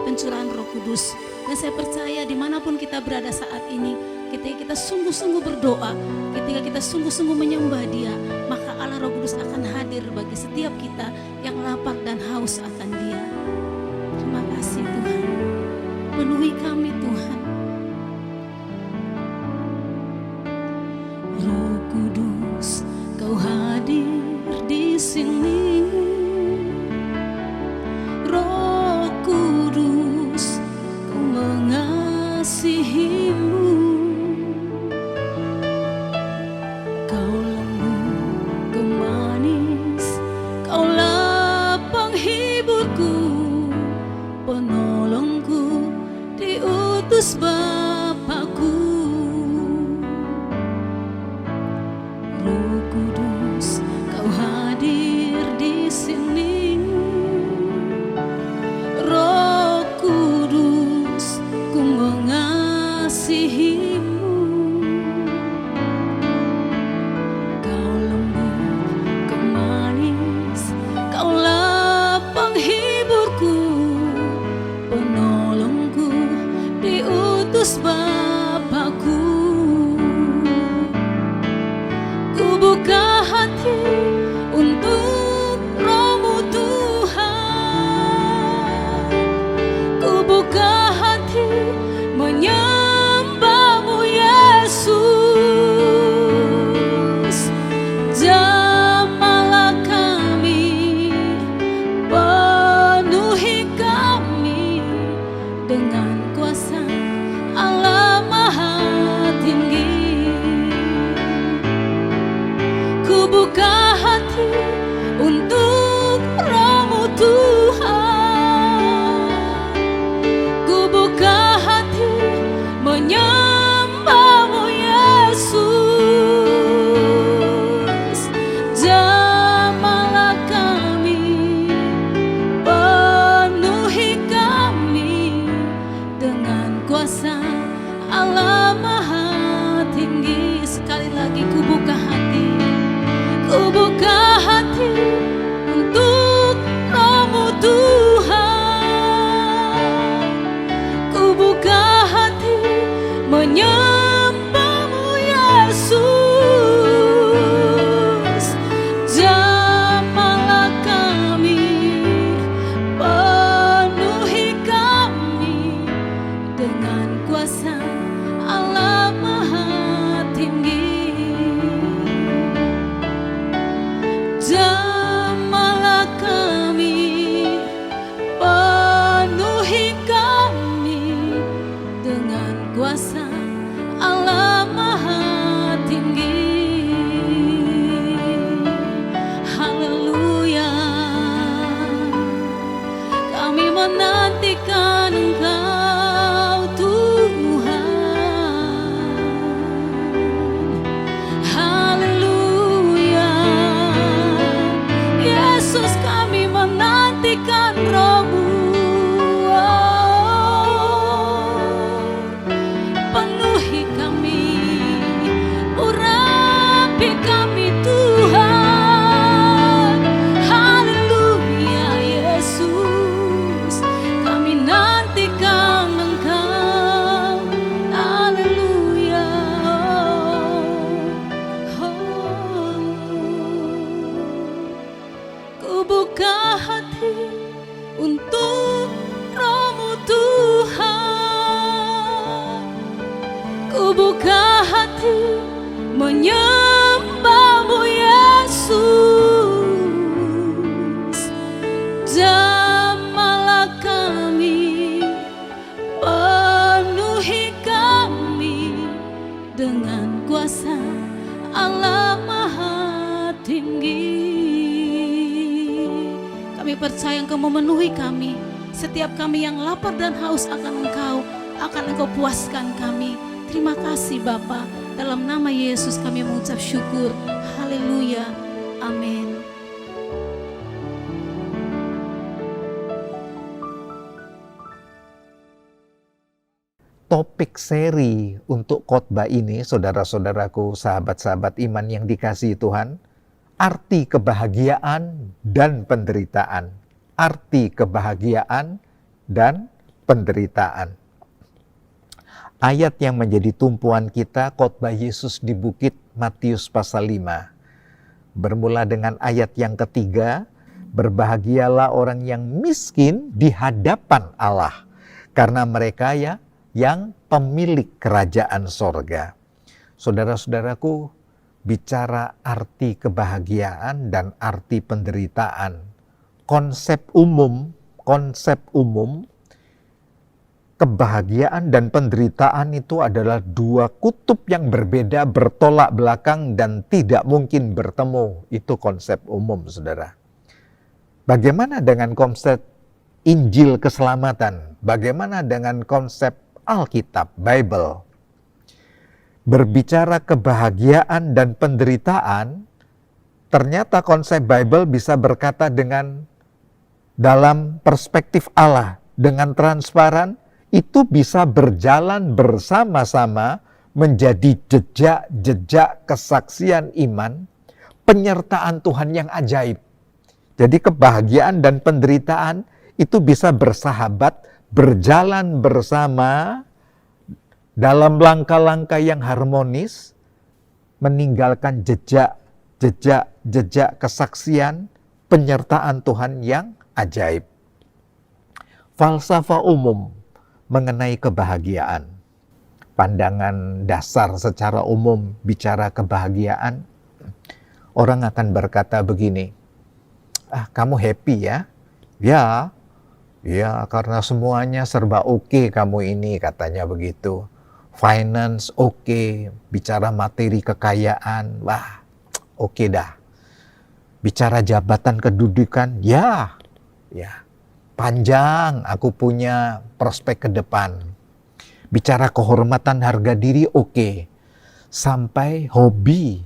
pencurahan Roh Kudus. Dan saya percaya dimanapun kita berada saat ini, ketika kita sungguh-sungguh berdoa, ketika kita sungguh-sungguh menyembah Dia, maka Allah Roh Kudus akan hadir bagi setiap kita yang lapar dan haus akan Dia. Terima kasih Tuhan. Penuhi kami Tuhan. Roh Kudus, Kau hadir di sini. Roh Kudus, Ku mengasihimu. Kau lembut, Kau manis, Kaulah penghiburku, penolongku, diutus Bapakku. Roh Kudus, Kau hadir di sini. Roh Kudus, Ku mengasihimu. Kau lembut, Kau manis, Kaulah penghiburku, penolongku, diutus Bapakku. Ku buka hati untuk Roh-Mu Tuhan. Ku buka hati menyembah-Mu Yesus. Jamahlah kami, penuhi kami dengan kuasa Allah Maha Tinggi. Ku buka hati untuk Roh-Mu Tuhan. Ku buka hati menyembah-Mu Yesus. Jamahlah kami, penuhi kami dengan kuasa Allah Maha Tinggi. Sekali lagi ku buka hati. Ku buka hati untuk Roh-Mu Tuhan. Ku buka hati menyembah-Mu Yesus. Jamahlah kami, penuhi kami dengan kuasa Allah Maha Tinggi. Jamahlah kami, penuhi kami dengan kuasa Allah Maha Tinggi. Haleluya. Kami menantikan Engkau Tuhan. Haleluya. Yesus, kami menantikan Roh-Mu. Penuhi kami, urapi kami Tuhan. Haleluya Yesus, kami nantikan Engkau. Haleluya. Ku buka hati untuk Roh-Mu Tuhan. Ku buka hati menyembah-Mu Yesus. Jamahlah kami, penuhi kami dengan kuasa Allah Maha Tinggi. Kami percaya Engkau memenuhi kami. Setiap kami yang lapar dan haus akan Engkau, akan Engkau puaskan kami. Terima kasih Bapa. Dalam nama Yesus kami mengucap syukur. Haleluya. Amin. Topik seri untuk khotbah ini, saudara-saudaraku, sahabat-sahabat iman yang dikasihi Tuhan, arti kebahagiaan dan penderitaan. Arti kebahagiaan dan penderitaan. Ayat yang menjadi tumpuan kita khotbah Yesus di bukit Matius pasal 5. Bermula dengan ayat yang ketiga, berbahagialah orang yang miskin di hadapan Allah, karena mereka yang pemilik kerajaan sorga. Saudara-saudaraku, bicara arti kebahagiaan dan arti penderitaan, konsep umum, kebahagiaan dan penderitaan itu adalah dua kutub yang berbeda, bertolak belakang dan tidak mungkin bertemu. Itu konsep umum, saudara. Bagaimana dengan konsep Injil keselamatan? Bagaimana dengan konsep Alkitab, Bible? Berbicara kebahagiaan dan penderitaan, ternyata konsep Bible bisa berkata dengan dalam perspektif Allah, dengan transparan, itu bisa berjalan bersama-sama menjadi jejak-jejak kesaksian iman, penyertaan Tuhan yang ajaib. Jadi kebahagiaan dan penderitaan itu bisa bersahabat, berjalan bersama dalam langkah-langkah yang harmonis, meninggalkan jejak kesaksian, penyertaan Tuhan yang ajaib. Falsafah umum mengenai kebahagiaan. Pandangan dasar secara umum bicara kebahagiaan, orang akan berkata begini, kamu happy ya? Ya, karena semuanya serba oke kamu ini, katanya begitu. Finance oke, bicara materi kekayaan, oke dah. Bicara jabatan kedudukan, ya. Panjang, aku punya prospek ke depan. Bicara kehormatan harga diri, oke. Sampai hobi.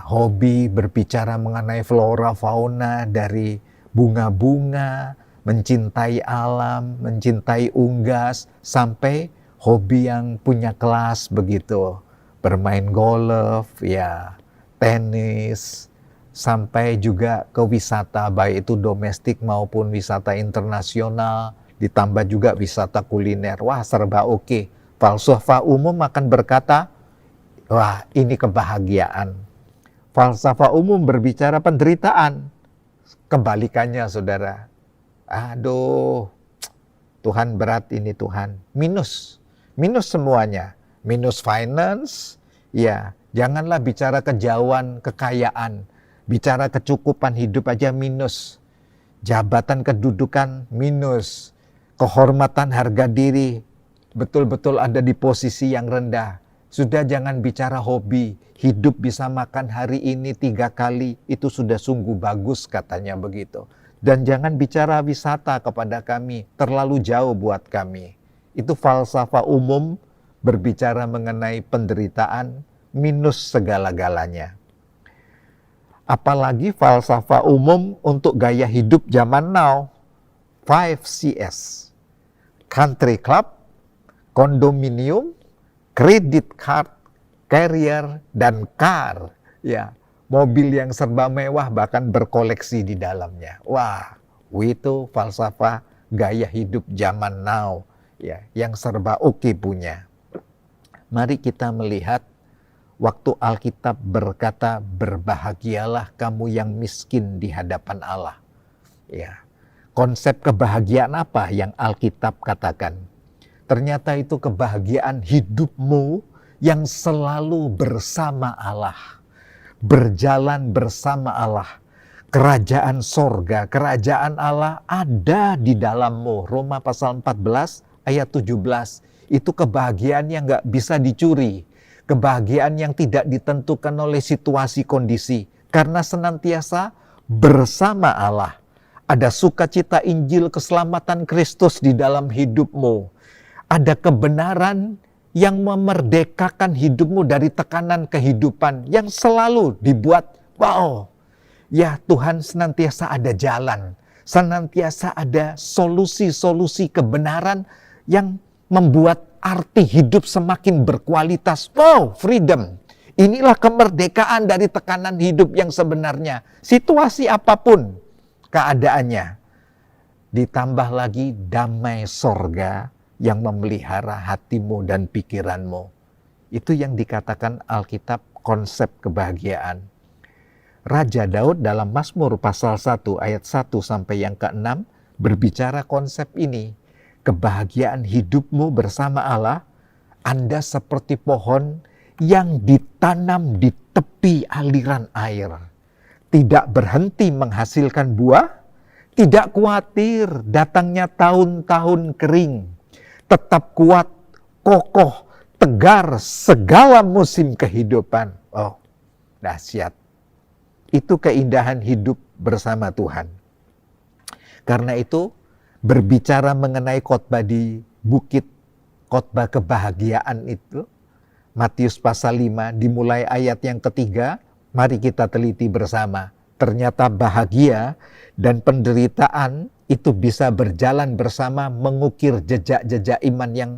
Hobi berbicara mengenai flora, fauna, dari bunga-bunga, mencintai alam, mencintai unggas, sampai hobi yang punya kelas begitu. Bermain golf, tenis, sampai juga ke wisata, baik itu domestik maupun wisata internasional, ditambah juga wisata kuliner. Serba oke. Falsafah umum akan berkata, ini kebahagiaan. Falsafah umum berbicara penderitaan. Kebalikannya, saudara. Tuhan berat ini Tuhan. Minus semuanya. Minus finance, janganlah bicara kejauhan kekayaan. Bicara kecukupan hidup aja minus. Jabatan kedudukan minus. Kehormatan harga diri betul-betul ada di posisi yang rendah. Sudah jangan bicara hobi. Hidup bisa makan hari ini 3 kali. Itu sudah sungguh bagus, katanya begitu. Dan jangan bicara wisata kepada kami. Terlalu jauh buat kami. Itu falsafah umum berbicara mengenai penderitaan minus segala-galanya. Apalagi falsafah umum untuk gaya hidup zaman now. 5CS. Country club, kondominium, credit card, carrier, dan car. Mobil yang serba mewah bahkan berkoleksi di dalamnya. Itu falsafah gaya hidup zaman now. Yang serba oke punya. Mari kita melihat waktu Alkitab berkata, berbahagialah kamu yang miskin di hadapan Allah. Konsep kebahagiaan apa yang Alkitab katakan? Ternyata itu kebahagiaan hidupmu yang selalu bersama Allah. Berjalan bersama Allah. Kerajaan sorga, kerajaan Allah ada di dalammu. Roma pasal 14 ayat 17. Itu kebahagiaan yang gak bisa dicuri. Kebahagiaan yang tidak ditentukan oleh situasi kondisi. Karena senantiasa bersama Allah. Ada sukacita Injil keselamatan Kristus di dalam hidupmu. Ada kebenaran yang memerdekakan hidupmu dari tekanan kehidupan. Yang selalu dibuat, Tuhan senantiasa ada jalan. Senantiasa ada solusi-solusi kebenaran yang membuat arti hidup semakin berkualitas. Freedom. Inilah kemerdekaan dari tekanan hidup yang sebenarnya. Situasi apapun keadaannya. ditambah lagi damai sorga yang memelihara hatimu dan pikiranmu. Itu yang dikatakan Alkitab konsep kebahagiaan. Raja Daud dalam Mazmur pasal 1 ayat 1 sampai yang ke-6 berbicara konsep ini. Kebahagiaan hidupmu bersama Allah, Anda seperti pohon yang ditanam di tepi aliran air. Tidak berhenti menghasilkan buah, tidak khawatir datangnya tahun-tahun kering. Tetap kuat, kokoh, tegar segala musim kehidupan. Oh, dahsyat. Itu keindahan hidup bersama Tuhan. Karena itu, berbicara mengenai khotbah di bukit, khotbah kebahagiaan itu, Matius pasal 5 dimulai ayat yang ketiga, mari kita teliti bersama. Ternyata bahagia dan penderitaan itu bisa berjalan bersama mengukir jejak-jejak iman yang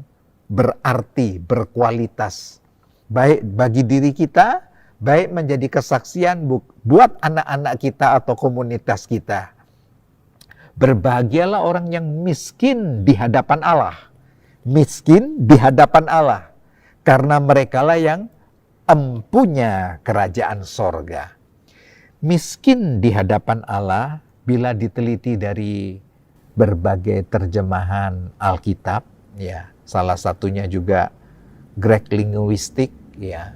berarti, berkualitas. Baik bagi diri kita, baik menjadi kesaksian buat anak-anak kita atau komunitas kita. Berbahagialah orang yang miskin di hadapan Allah. Miskin di hadapan Allah. Karena merekalah yang empunya kerajaan sorga. Miskin di hadapan Allah, bila diteliti dari berbagai terjemahan Alkitab, ya, salah satunya juga Greek linguistik, ya,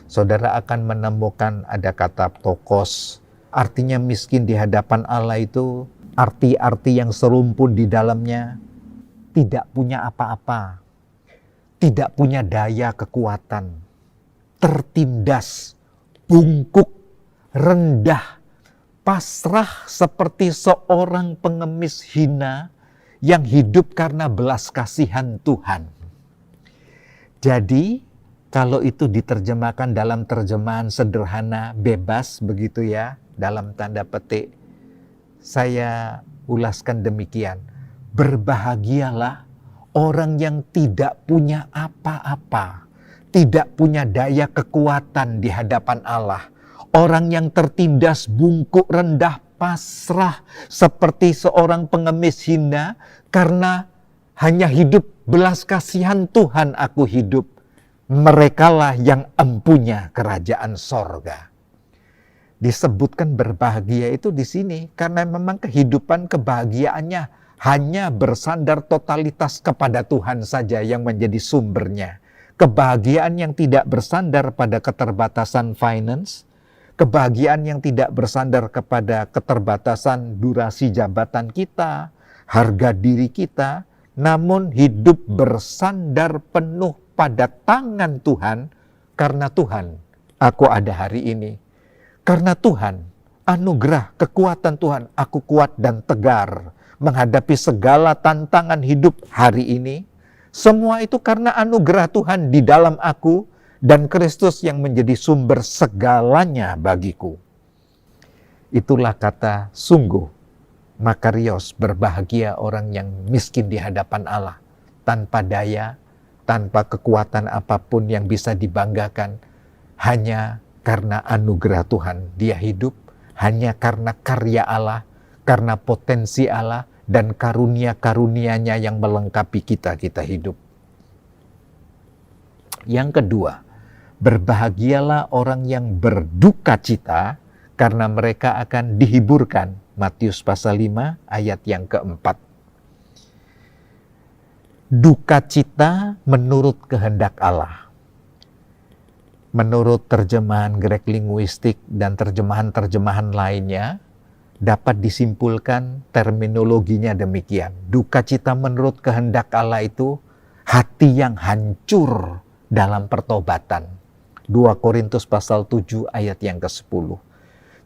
saudara akan menemukan ada kata tokos, artinya miskin di hadapan Allah itu arti-arti yang serumpun di dalamnya, tidak punya apa-apa, tidak punya daya kekuatan, tertindas, bungkuk, rendah, pasrah seperti seorang pengemis hina yang hidup karena belas kasihan Tuhan. Jadi, kalau itu diterjemahkan dalam terjemahan sederhana, bebas begitu ya, dalam tanda petik, saya ulaskan demikian. Berbahagialah orang yang tidak punya apa-apa, tidak punya daya kekuatan di hadapan Allah. Orang yang tertindas, bungkuk, rendah, pasrah seperti seorang pengemis hina karena hanya hidup belas kasihan Tuhan aku hidup. Merekalah yang empunya kerajaan sorga. Disebutkan berbahagia itu di sini karena memang kehidupan kebahagiaannya hanya bersandar totalitas kepada Tuhan saja yang menjadi sumbernya. Kebahagiaan yang tidak bersandar pada keterbatasan finance, kebahagiaan yang tidak bersandar kepada keterbatasan durasi jabatan kita, harga diri kita, namun hidup bersandar penuh pada tangan Tuhan. Karena Tuhan, aku ada hari ini. Karena Tuhan, anugerah kekuatan Tuhan, aku kuat dan tegar menghadapi segala tantangan hidup hari ini. Semua itu karena anugerah Tuhan di dalam aku dan Kristus yang menjadi sumber segalanya bagiku. Itulah kata sungguh, makarios, berbahagia orang yang miskin di hadapan Allah, tanpa daya, tanpa kekuatan apapun yang bisa dibanggakan, hanya karena anugerah Tuhan dia hidup, hanya karena karya Allah, karena potensi Allah, dan karunia-karunia-Nya yang melengkapi kita hidup. Yang kedua, berbahagialah orang yang berduka cita, karena mereka akan dihiburkan. Matius pasal 5 ayat yang keempat. Duka cita menurut kehendak Allah. Menurut terjemahan Greek linguistik dan terjemahan-terjemahan lainnya, dapat disimpulkan terminologinya demikian. Duka cita menurut kehendak Allah itu hati yang hancur dalam pertobatan. 2 Korintus pasal 7 ayat yang ke-10.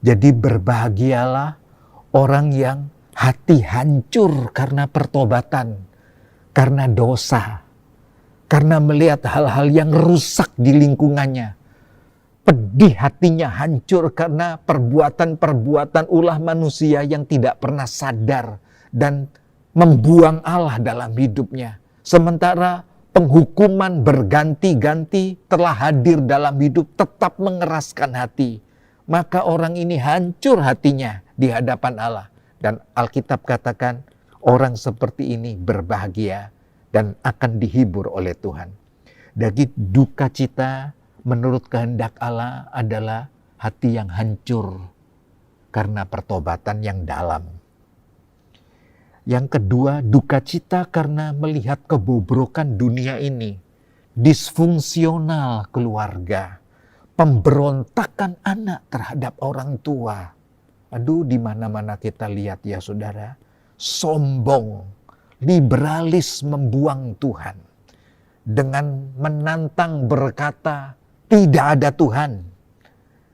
Jadi berbahagialah orang yang hati hancur karena pertobatan, karena dosa, karena melihat hal-hal yang rusak di lingkungannya. Pedih hatinya, hancur karena perbuatan-perbuatan ulah manusia yang tidak pernah sadar dan membuang Allah dalam hidupnya. Sementara penghukuman berganti-ganti telah hadir dalam hidup, tetap mengeraskan hati. Maka orang ini hancur hatinya di hadapan Allah. Dan Alkitab katakan, Orang seperti ini berbahagia dan akan dihibur oleh Tuhan. Jadi duka cita menurut kehendak Allah adalah hati yang hancur karena pertobatan yang dalam. Yang kedua, duka cita karena melihat kebobrokan dunia ini, disfungsional keluarga, pemberontakan anak terhadap orang tua. Aduh, di mana-mana kita lihat ya saudara, sombong, liberalis membuang Tuhan dengan menantang berkata tidak ada Tuhan.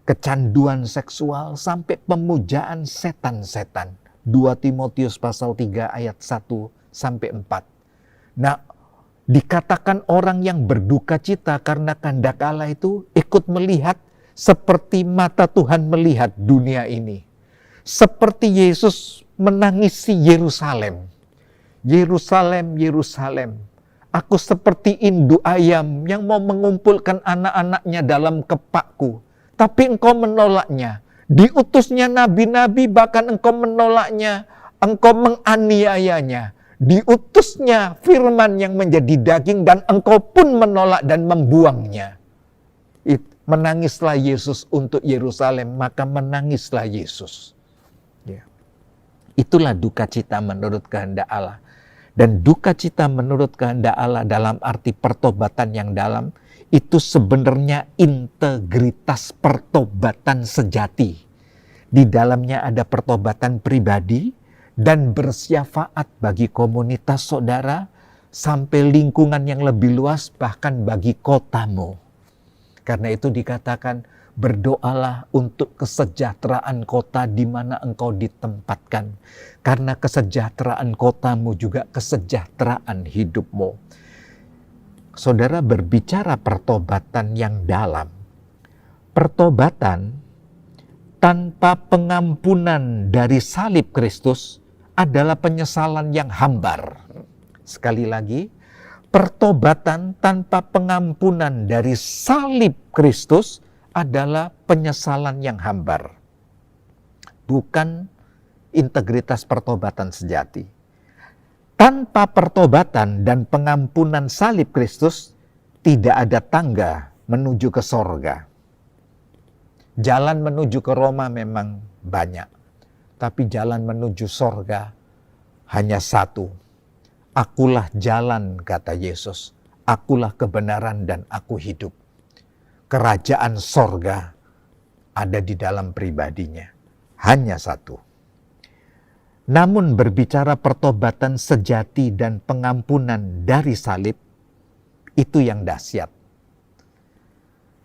Kecanduan seksual sampai pemujaan setan-setan. 2 Timotius pasal 3 ayat 1 sampai 4. Nah, dikatakan orang yang berduka cita karena kehendak Allah itu ikut melihat seperti mata Tuhan melihat dunia ini. Seperti Yesus menangisi Yerusalem. Yerusalem, Yerusalem, aku seperti induk ayam yang mau mengumpulkan anak-anaknya dalam kepakku. Tapi engkau menolaknya. Diutusnya nabi-nabi, bahkan engkau menolaknya, engkau menganiayanya. Diutusnya firman yang menjadi daging dan engkau pun menolak dan membuangnya. Menangislah Yesus untuk Yerusalem, maka menangislah Yesus. Ya. Itulah duka cita menurut kehendak Allah. Dan duka cita menurut kehendak Allah dalam arti pertobatan yang dalam, itu sebenarnya integritas pertobatan sejati. Di dalamnya ada pertobatan pribadi dan bersyafaat bagi komunitas saudara sampai lingkungan yang lebih luas, bahkan bagi kotamu. Karena itu dikatakan berdoalah untuk kesejahteraan kota di mana engkau ditempatkan. Karena kesejahteraan kotamu juga kesejahteraan hidupmu. Saudara berbicara pertobatan yang dalam. Pertobatan tanpa pengampunan dari salib Kristus adalah penyesalan yang hambar. Sekali lagi, pertobatan tanpa pengampunan dari salib Kristus adalah penyesalan yang hambar. Bukan integritas pertobatan sejati. Tanpa pertobatan dan pengampunan salib Kristus, tidak ada tangga menuju ke sorga. Jalan menuju ke Roma memang banyak, tapi jalan menuju sorga hanya satu. Akulah jalan, kata Yesus. Akulah kebenaran dan aku hidup. Kerajaan sorga ada di dalam pribadinya. Hanya satu. Namun berbicara pertobatan sejati dan pengampunan dari salib, itu yang dahsyat.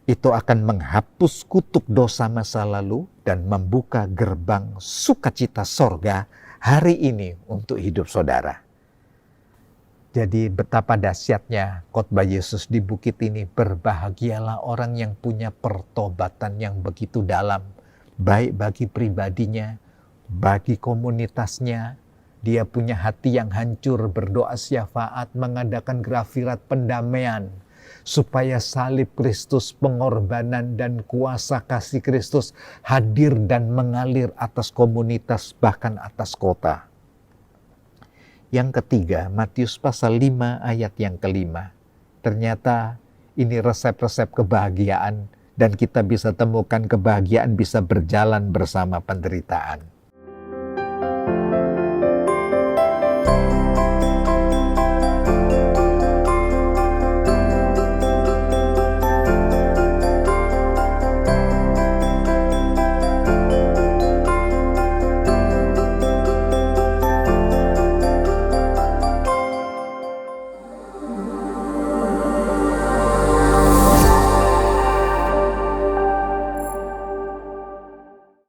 Itu akan menghapus kutuk dosa masa lalu dan membuka gerbang sukacita sorga hari ini untuk hidup saudara. Jadi betapa dahsyatnya khotbah Yesus di bukit ini. Berbahagialah orang yang punya pertobatan yang begitu dalam, baik bagi pribadinya, bagi komunitasnya. Dia punya hati yang hancur, berdoa syafaat, mengadakan grafirat pendamaian, supaya salib Kristus, pengorbanan dan kuasa kasih Kristus hadir dan mengalir atas komunitas, bahkan atas kota. Yang ketiga, Matius pasal 5 ayat yang kelima. Ternyata ini resep-resep kebahagiaan dan kita bisa temukan kebahagiaan bisa berjalan bersama penderitaan.